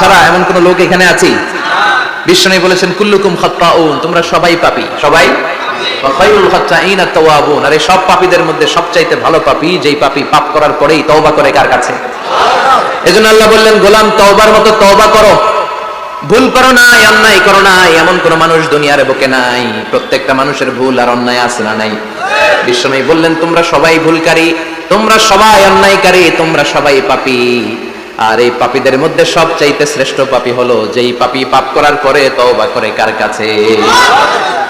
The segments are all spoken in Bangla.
ছাড়া এমন কোন লোক এখানে আছে? বিশ্বনবী বলেছেন কুল্লুকুম খাত্তাউন, তোমরা সবাই পাপী, সবাই। ওয়া খায়রুল খাত্তাইনা তাওয়াবুন, আর এই সব পাপীদের মধ্যে সবচাইতে ভালো পাপী যেই পাপী পাপ করার পরেই তওবা করে। কার কাছে? এজন্য আল্লাহ বললেন গোলাম তওবার মতো তওবা করো, ভুল করো নাই, অন্যায় করো নাই, এমন কোন মানুষ দুনিয়ার বুকে নাই। প্রত্যেকটা মানুষের ভুল আর অন্যায় আছে না নাই? বিশ্বনবী বললেন তোমরা সবাই ভুলকারী, তোমরা সবাই অন্যায়কারী, তোমরা সবাই পাপী। আর এই পাপীদের মধ্যে সবচাইতে শ্রেষ্ঠ পাপী হলো যেই পাপী পাপ করার পরে তওবা করে। কার কাছে?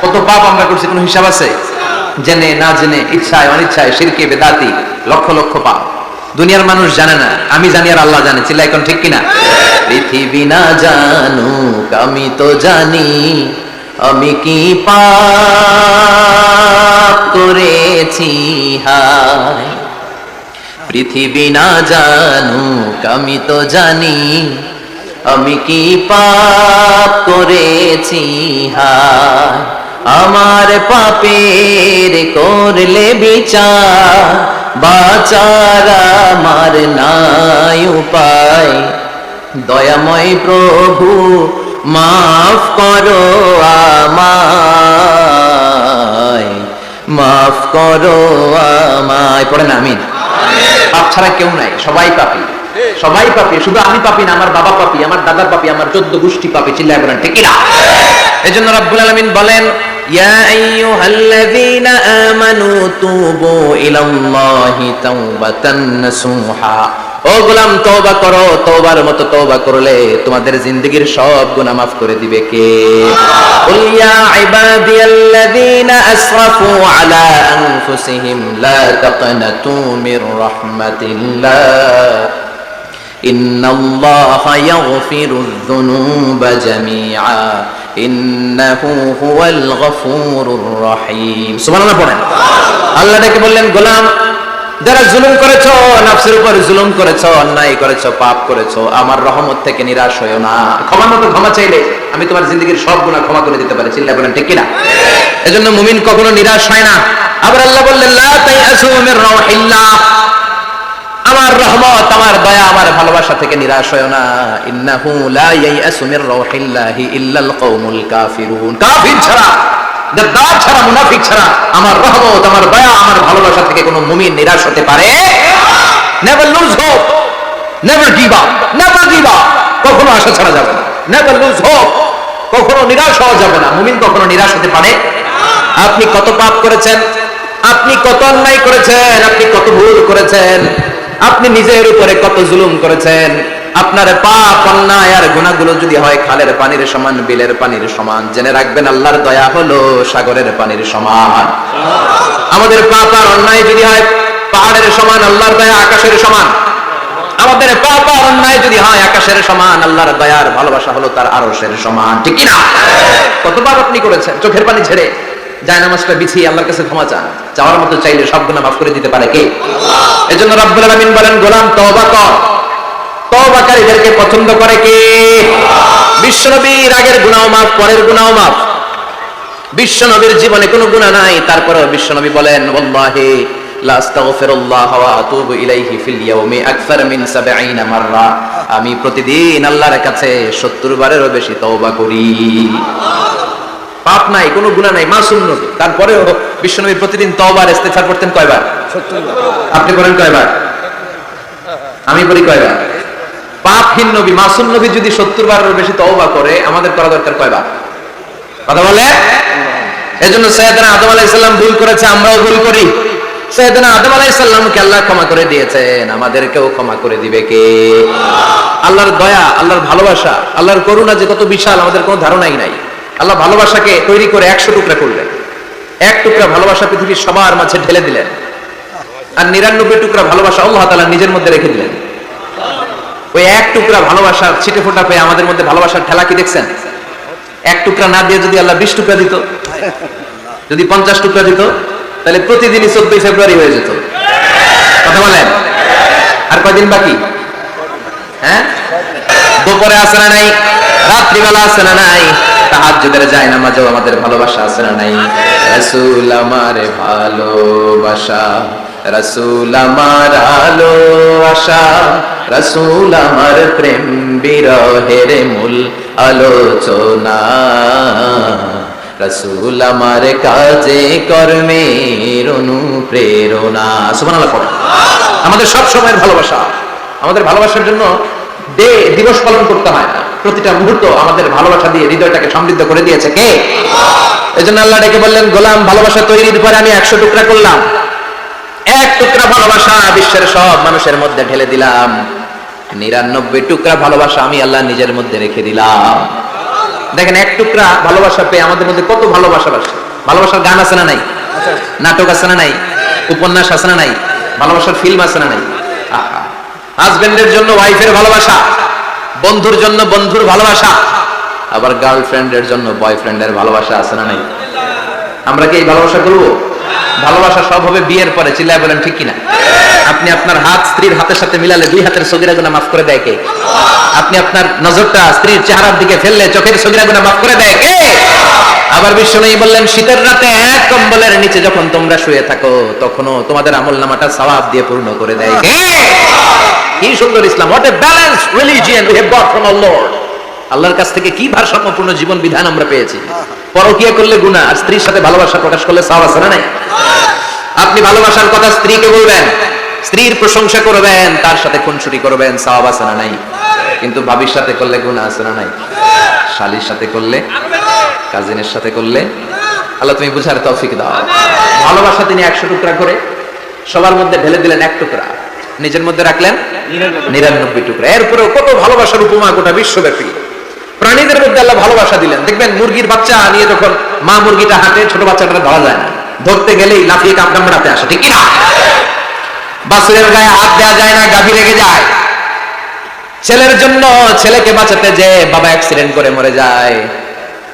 কত পাপ আমরা করছি, কোনো হিসাব আছে? জেনে না জেনে, ইচ্ছায় অনিচ্ছায়, শিরকে বেদাতি, লক্ষ লক্ষ পাপ। দুনিয়ার মানুষ জানে না, আমি জানি আর আল্লাহ জানে। চিল্লা এখন ঠিক কিনা? পৃথিবী না জানুক আমি তো জানি, আমি কি পাপ করেছি হায়। পৃথিবী না জানুক আমি তো জানি, আমি কি পাপ করেছি হায়। আমার পাপের করলে বিচার, বাঁচার আমার নাই উপায়। দয়াময় প্রভু মাফ করো আমায়, মাফ করো আমায়। পড়েন আমিন। পাপ ছাড়া কেউ নাই, সবাই পাপী, সবাই পাপী। শুধু আমি পাপী না, আমার বাবা পাপী, আমার দাদার পাপী, আমার 14 গোষ্ঠী পাপী। চিল্লায় বলেন ঠিক কিনা? এজন্য রাব্বুল আলামিন বলেন ইয়া আইয়ুহাল্লাযীনা আমানু তুবু ইলাল্লাহি তাওবাতান নাসুহা। ও গোলাম তওবা করো, তওবার মতো তওবা করলে তোমাদের জিন্দেগীর সব গুনাহ মাফ করে দিবে কে? কুল ইয়া ইবাদিয়াল্লাযীনা আসরাফু আলা আনফুসিহিম লা তাকনাতু মির রাহমাতিল্লাহ ইন্নাল্লাহা ইয়াগফিরুয যুনুবা জামিআ ইন্নাহু হুয়াল গফুরুর রহিম। সুবহানাল্লাহ পড়েন। আল্লাহ ডেকে বললেন গোলাম যারা জুলুম করেছো, নফসের উপর জুলুম করেছো, অন্যায় করেছো, পাপ করেছো, আমার রহমত থেকে নিরাশ হয়ো না। ক্ষমার মতো ক্ষমা চাইলে আমি তোমার জিন্দেগীর সব গুনাহ ক্ষমা করে দিতে পারি। চিল্লায় বলেন ঠিক কিনা? এজন্য মুমিন কখনো নিরাশ হয় না। আবার আল্লাহ বললেন লা তাইআসু মির রাহিল্লাহ, আমার রহমত, আমার দয়া, আমার ভালোবাসা থেকে নিরাশ হয়ো না। ইন্নাহু লা ইয়াইআসু মির রাহিল্লাহি ইল্লাল কওমুল কাফিরুন, কাফির ছাড়া, গাদ্দার ছাড়া, মুনাফিক ছাড়া আমার রহমত, আমার দয়া, আমার ভালোবাসা থেকে কোনো মুমিন নিরাশ হতে পারে। Never lose hope, never give up, never give up. কখনো আশা ছাড়া যাবে না। নেভার লুজ হোপ, কখনো নিরাশ হওয়া যাবে না। মুমিন কখনো নিরাশ হতে পারে। আপনি কত পাপ করেছেন, আপনি কত অন্যায় করেছেন, আপনি কত ভুল করেছেন, আপনি নিজের উপরে কত জুলুম করেছেন। আপনার পাপ, অন্যায় আর গুনাহগুলো যদি হয় খালের পানির সমান, বিলের পানির সমান, জেনে রাখবেন আল্লাহর দয়া হলো সাগরের পানির সমান। আমাদের পাপ আর অন্যায় যদি হয় পাহাড়ের সমান, আল্লাহর দয়া আকাশের সমান। আমাদের পাপ আর অন্যায় যদি হয় আকাশের সমান, আল্লাহর দয়ার ভালোবাসা হলো তার আরশের সমান। ঠিক কি না? কত পাপ আপনি করেছেন, চোখের পানি ছেড়ে জায়নামাজটা বিছিয়ে আল্লাহর কাছে ক্ষমা চান। চাওয়ার মতো চাইলে সব গুনাহ মাফ করে দিতে পারে কে? এজন্য রাব্বুল আলামিন বলেন গোলাম তওবা কর। তওবাকারীদেরকে পছন্দ করে কে? বিশ্বনবীর আগের গুনাহ মাফ, পরের গুনাহ মাফ। বিশ্বনবীর জীবনে কোনো গুনাহ নাই, তারপরেও বিশ্বনবী বলেন ওয়াল্লাহি লা আস্তাগফিরুল্লাহ ওয়া আতুবু ইলাইহি ফিল ইয়াউমি আকসার মিন 70 মাররা। আমি প্রতিদিন আল্লাহর কাছে 70 বারেরও বেশি তওবা করি। পাপ নাই, কোনো গুনাহ নাই, মাসুম নবী। তারপরেও বিশ্বনবী প্রতিদিন তওবা আর ইস্তিগফার করতেন কয়বার? 70 বার। আপনি করেন কয়বার? আমি করি কয়বার? পাপহীন নবী, মাসুম নবী যদি 70 বারের বেশি তওবা করে, আমাদের করা দরকার কয়বার? কথা বলে। এজন্য সাইয়েদনা আদম আলাইহিস সালাম ভুল করেছে, আমরাও ভুল করি। সাইয়েদনা আদম আলাইহিস সালামকে আল্লাহ ক্ষমা করে দিয়েছেন, আমাদেরকেও ক্ষমা করে দিবে কে? আল্লাহর দয়া, আল্লাহর ভালোবাসা, আল্লাহর করুণা যে কত বিশাল আমাদের কোনো ধারণাই নাই। আল্লাহ ভালোবাসাকে তৈরি করে 100 টুকরা করলেন। এক টুকরা ভালোবাসা পৃথিবীর সবার মাঝে ঢেলে দিলেন, আর 99 টুকরা ভালোবাসা আল্লাহ তাআলা নিজের মধ্যে রেখে দিলেন। ওই এক টুকরা ভালোবাসার ছিটে ফোঁটা পেয়ে আমাদের মধ্যে ভালোবাসার ঠেলা কি দেখছেন? এক টুকরা না দিয়ে যদি আল্লাহ 20 টুকরা দিত, যদি 50 টুকরা দিত, তাহলে প্রতিদিনই 14 ফেব্রুয়ারি হয়ে যেত। কথা বলেন। আর কয়দিন বাকি? হ্যাঁ, দুপুরে আছে না নাই? রাত্রিবেলা আছে না নাই? তাহাজ্জুদের জায়নামাজেও আমাদের ভালোবাসা আছে না নাই? রাসূল আমার ভালোবাসা রাসূল আমার আলো আশা, রাসূল আমার প্রেম বিরহের মূল আলোচনা, রাসূল আমার কাজে কর্মের অনুপ্রেরণা। সুবহানাল্লাহ পড়ো। আমাদের সব সময়ের ভালোবাসা, আমাদের ভালোবাসার জন্য দিবস পালন করতে হয় না, প্রতিটা মুহূর্ত আমাদের ভালোবাসা দিয়ে হৃদয়টাকে সমৃদ্ধ করে দিয়েছে কে? এজন্য আল্লাহ ডেকে বললেন, গোলাম ভালোবাসা তৈরির পরে আমি 100 টুকরা করলাম, এক টুকরা ভালোবাসা বিশ্বের সব মানুষের মধ্যে ঢেলে দিলাম, 99 টুকরা ভালোবাসা আমি আল্লাহ নিজের মধ্যে রেখে দিলাম। দেখেন, এক টুকরা ভালোবাসা পেয়ে আমাদের মধ্যে কত ভালোবাসা আসে। ভালোবাসার গান আছে না নাই? নাটক আছে না নাই? উপন্যাস আছে না নাই? ভালোবাসার ফিল্ম আছে না নাই? হাজবেন্ডের জন্য ওয়াইফের ভালোবাসা, বন্ধুর জন্য বন্ধুর ভালোবাসা, আবার গার্লফ্রেন্ডের জন্য বয়ফ্রেন্ডের ভালোবাসা আছে না নাই? আমরা কি এই ভালোবাসা করব? ভালোবাসা সব হবে বিয়ের পরে। চিল্লায় বলেন ঠিক কিনা? আপনি আপনার হাত স্ত্রীর হাতের সাথে মিলালে 2 হাতের সগীরা গুনাহ মাফ করে দেয় কে? আপনি আপনার নজরটা স্ত্রীর চেহারার দিকে ফেললে চোখের সগীরা গুনাহ মাফ করে দেয় কে? আবার বিশ্বনবী বললেন, শীতের রাতে এক কম্বলের নিচে যখন তোমরা শুয়ে থাকো, তখনও তোমাদের আমলনামাটা সওয়াব দিয়ে পূর্ণ করে দেয় কে? কি সুন্দর Islam! What a balanced religion we have got from our lord. আল্লাহর কাছ থেকে কি ভারসাম্যপূর্ণ জীবন বিধান আমরা পেয়েছি। পরকীয়া করলে গুনাহ, আর স্ত্রীর সাথে ভালোবাসা প্রকাশ করলে সওয়াব আছে না নাই? আপনি ভালোবাসার কথা স্ত্রীকে বলবেন, স্ত্রীর প্রশংসা করবেন, তার সাথে খুনসুটি করবেন, সওয়াব আছে না নাই? কিন্তু ভাবির সাথে করলে গুনাহ আছে না নাই? শালীর সাথে করলে, কাজিনের সাথে করলে, আল্লাহ তুমি বুঝার তৌফিক দাও। ভালোবাসা তিনি 100 টুকরা করে সবার মধ্যে ঢেলে দিলেন, 1 টুকরা নিজের মধ্যে রাখলেন 99 টুকরা। এরপরেও কত ভালোবাসার উপমা গোটা বিশ্বব্যাপী। প্রাণীদের মধ্যে আল্লাহ ভালোবাসা দিলেন। দেখবেন, মুরগির বাচ্চা নিয়ে যখন মা মুরগিটা হাঁটে, ছোট বাচ্চাটা ধরা যায় না, ধরতে গেলেই লাফিয়ে কামড়াতে আসে, ঠিক কিনা? বাছুরের গায়ে হাত দেওয়া যায় না, গাভী রেগে যায়। ছেলের জন্য ছেলেকে বাঁচাতে যে বাবা অ্যাক্সিডেন্ট করে মরে যায়,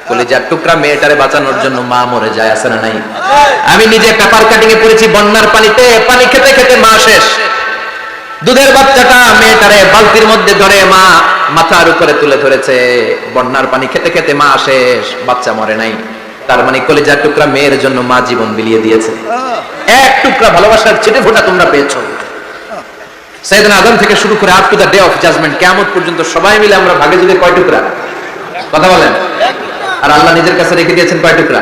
কলিজার টুকরা মেয়েটারে বাঁচানোর জন্য মা মরে যায়, আছে না নাই? আমি নিজে পেপার কাটিং এ পড়েছি, বন্যার পানিতে পানি খেতে খেতে মা শেষ। দুধের বাচ্চাটা মেয়েটারে বালতির মধ্যে ধরে মা মাথার উপরে তুলে ধরেছে, বন্যার পানি খেতে খেতে মা শেষ, বাচ্চা মরে নাই। তার মানে কলিজার টুকরা মেয়ের জন্য মা জীবন বিলিয়ে দিয়েছে। এক টুকরা ভালোবাসার ছিটে ফোঁটা তোমরা পেয়েছো। সাইয়েদনা আদম থেকে শুরু করে up to the day of judgement, কিয়ামত পর্যন্ত সবাই মিলে আমরা ভাগে যদি কয় টুকরা? কথা বলেন। আর আল্লাহ নিজের কাছে রেখে দিয়েছেন কয় টুকরা?